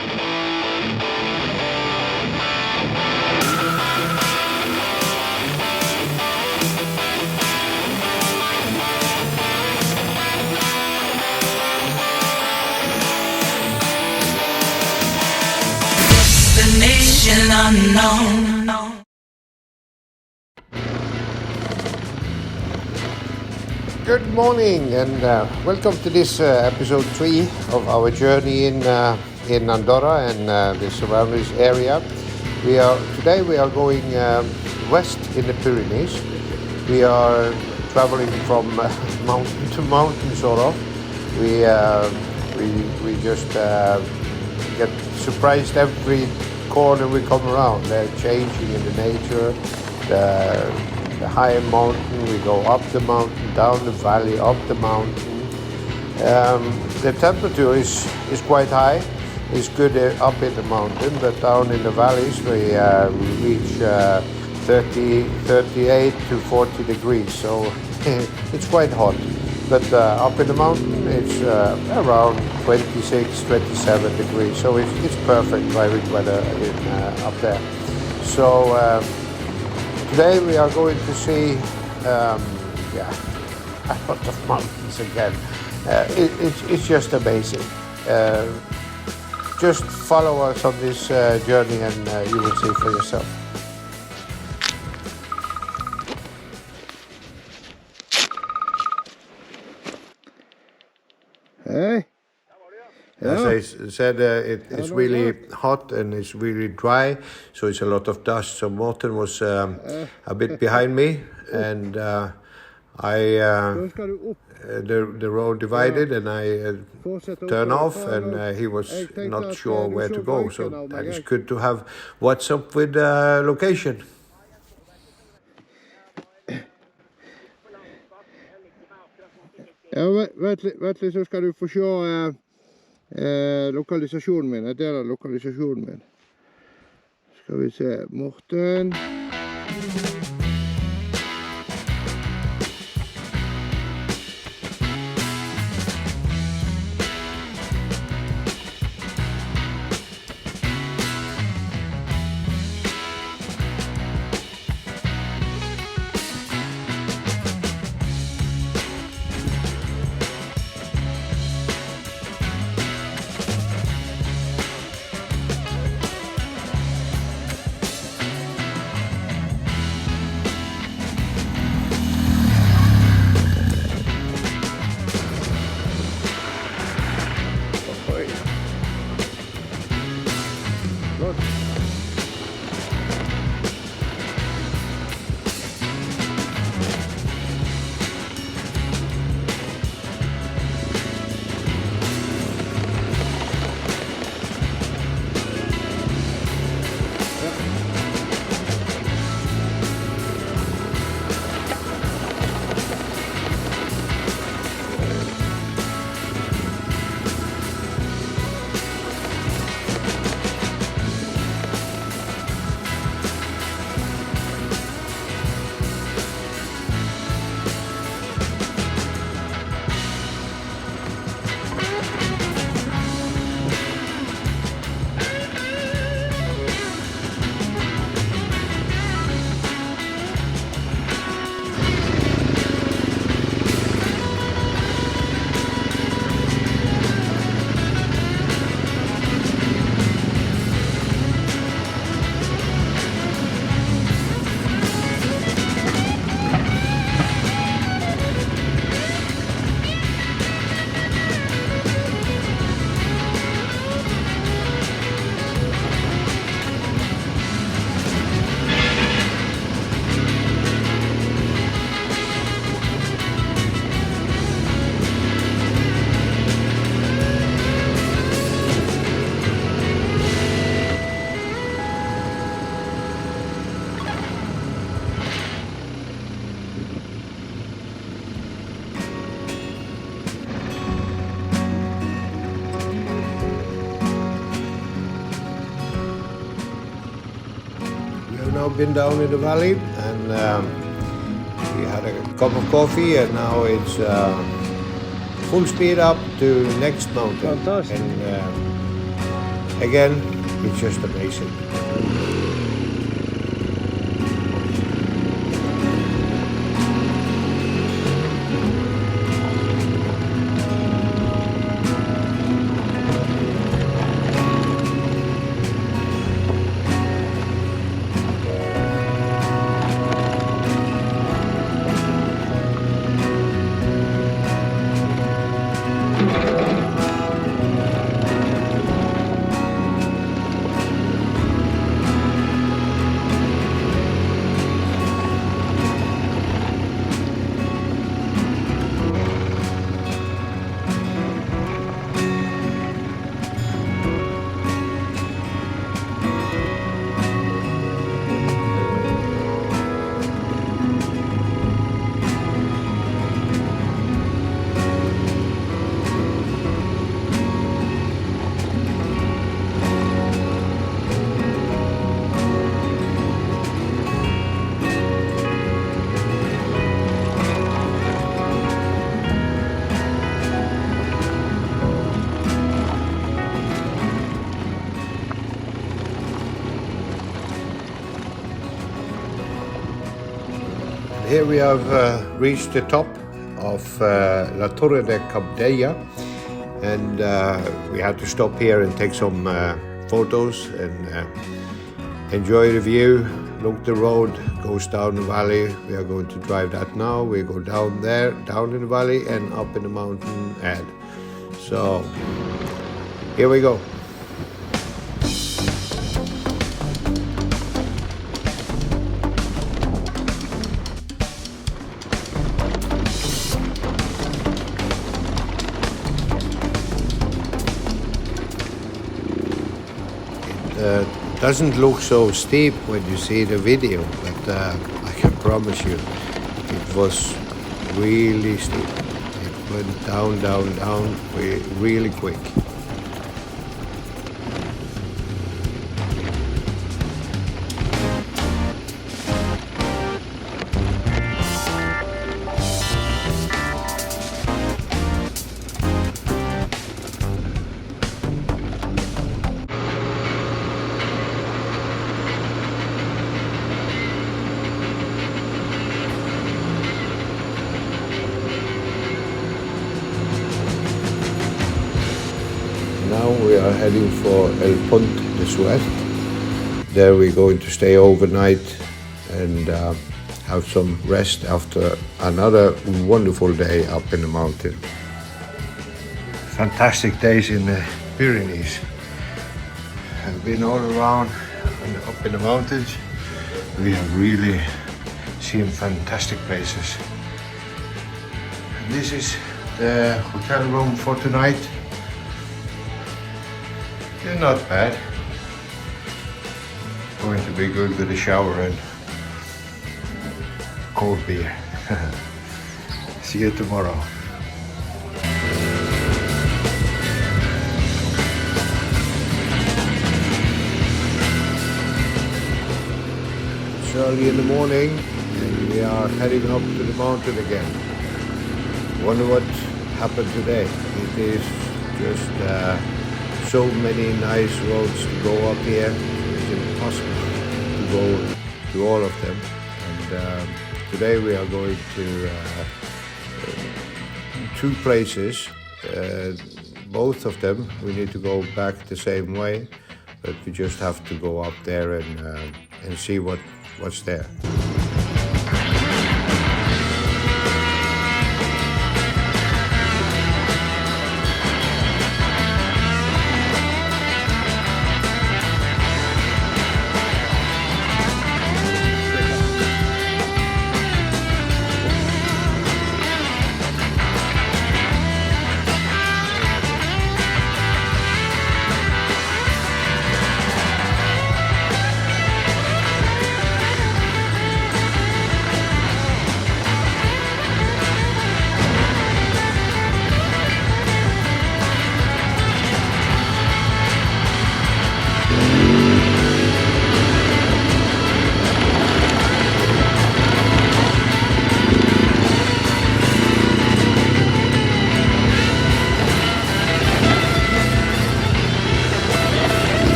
Destination unknown. Good morning and welcome to this episode 3 of our journey in Andorra and the surrounding area. Today we are going west in the Pyrenees. We are traveling from mountain to mountain, sort of. We just get surprised every corner we come around. They're changing in the nature. The higher mountain, we go up the mountain, down the valley, up the mountain. The temperature is quite high. It's good up in the mountain, but down in the valleys we reach 38 to 40 degrees, so it's quite hot. But up in the mountain it's around 26, 27 degrees, so it's perfect driving weather up there. So today we are going to see a lot of mountains again. It's just amazing. Just follow us on this journey and you will see for yourself. Hey. As I said, it's really hot and it's really dry, so it's a lot of dust. So Morten was a bit behind me, and the road divided, and I turned off, and he was not sure where to go. So that is good to have WhatsApp with location. Ja, vent litt, så skal du få se lokalisasjonen min. Det er lokalisasjonen min. Skal vi se, Morten. Now been down in the valley, and we had a cup of coffee, and now it's full speed up to next mountain. Fantastic. And Again, it's just amazing. Here we have reached the top of La Torre de Cabdella, and we had to stop here and take some photos and enjoy the view. Look, the road goes down the valley. We are going to drive that now. We go down there, down in the valley and up in the mountain ahead. So here we go. Doesn't look so steep when you see the video, but I can promise you it was really steep. It went down, down, down really quick. Now we are heading for El Pont de Suert. There we're going to stay overnight and have some rest after another wonderful day up in the mountain. Fantastic days in the Pyrenees. I've been all around and up in the mountains. We have really seen fantastic places. And this is the hotel room for tonight. Yeah, not bad. Going to be good with a shower and cold beer. See you tomorrow. It's early in the morning and we are heading up to the mountain again. Wonder what happened today. It is just so many nice roads to go up here. It's impossible to go to all of them. And today we are going to two places. Both of them we need to go back the same way, but we just have to go up there and see what's there.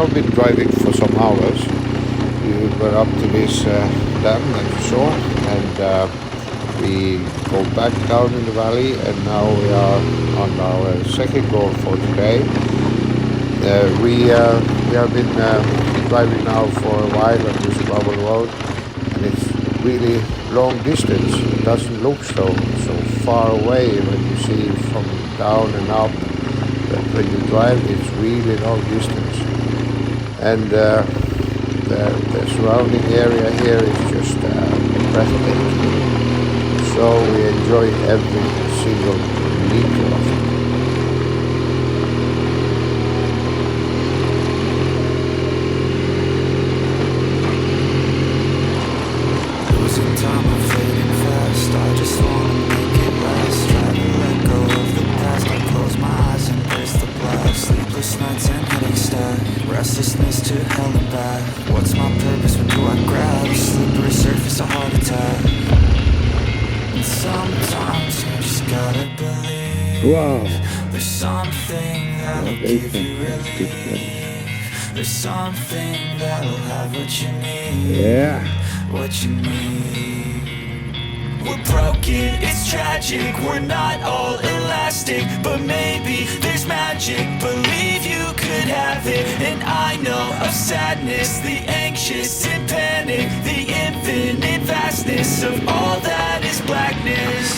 now been driving for some hours. We were up to this dam that you saw, and we go back down in the valley, and now we are on our second goal for today. We have been driving now for a while on this gravel road, and it's really long distance. It doesn't look so far away when you see from down and up, but when you drive it's really long distance. And the surrounding area here is just breathtaking. So we enjoy every single meter of it. Restlessness to hell and back. What's my purpose? What do I grab? A slippery surface, a heart attack. And sometimes you just gotta believe. Wow. There's something that'll give you relief. There's something that'll have what you need. Yeah. What you need. We're broken, it's tragic. We're not all elastic, but maybe there's magic. Believe you could have it. And I know of sadness, the anxious and panic, the infinite vastness of all that is blackness.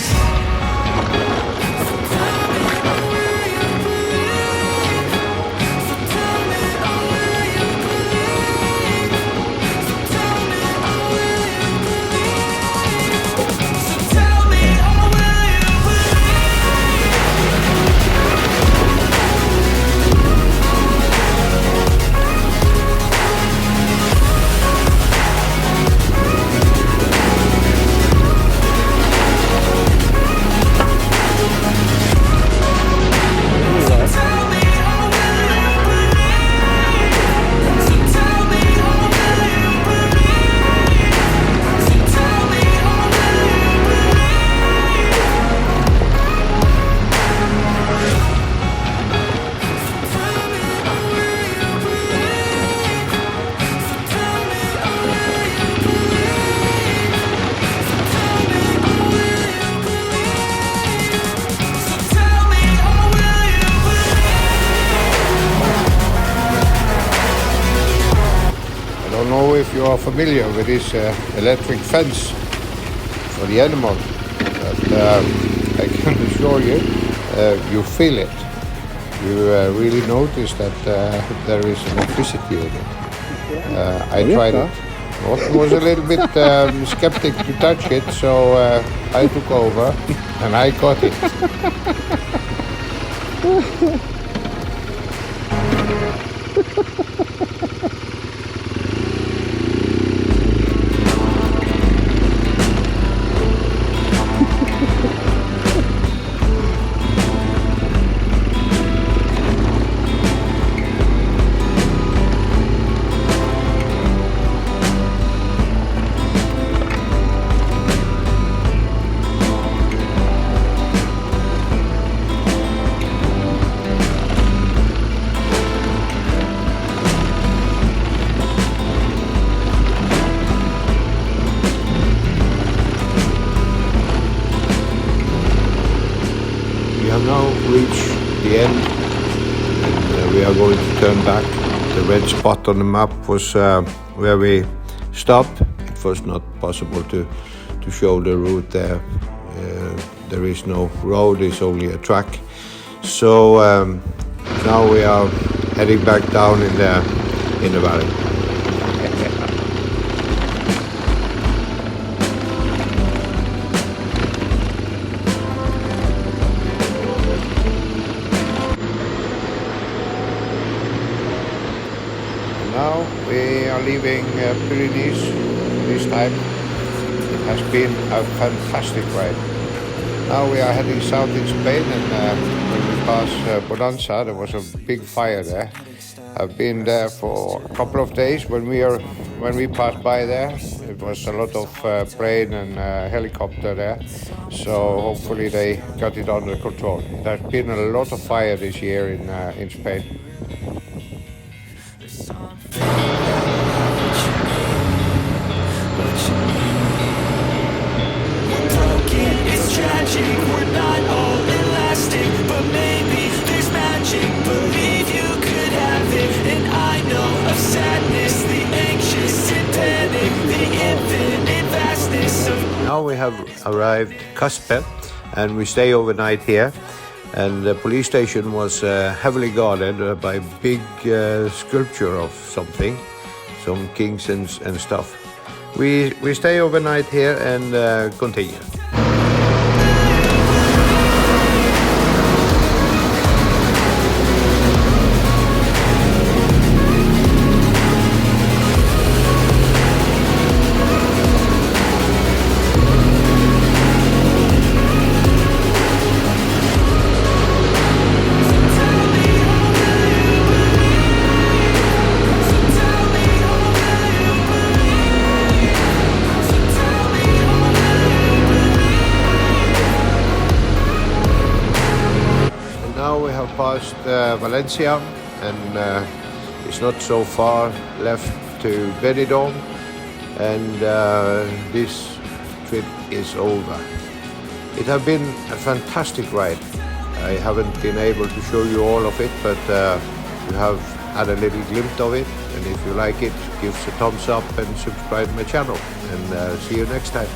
I don't know if you are familiar with this electric fence for the animal, but I can assure you, you feel it. You really notice that there is electricity in it. I tried it. Was a little bit skeptic to touch it, so I took over and I got it. We have now reached the end, and we are going to turn back. The red spot on the map was where we stopped. It was not possible to show the route there. There is no road, it's only a track. So now we are heading back down in the valley. Now we are leaving Pyrenees this time. It has been a fantastic ride. Now we are heading south in Spain, and when we pass Bonanza, there was a big fire there. I've been there for a couple of days. When we passed by there, it was a lot of plane and helicopter there. So hopefully they got it under control. There's been a lot of fire this year in Spain. we have arrived Kasper, and we stay overnight here. And the police station was heavily guarded by big sculpture of something, some kings and stuff. We stay overnight here and continue. Now we have passed Valencia, and it's not so far left to Benidorm, and this trip is over. It has been a fantastic ride. I haven't been able to show you all of it, but you have had a little glimpse of it, and if you like it, give us a thumbs up and subscribe to my channel, and see you next time.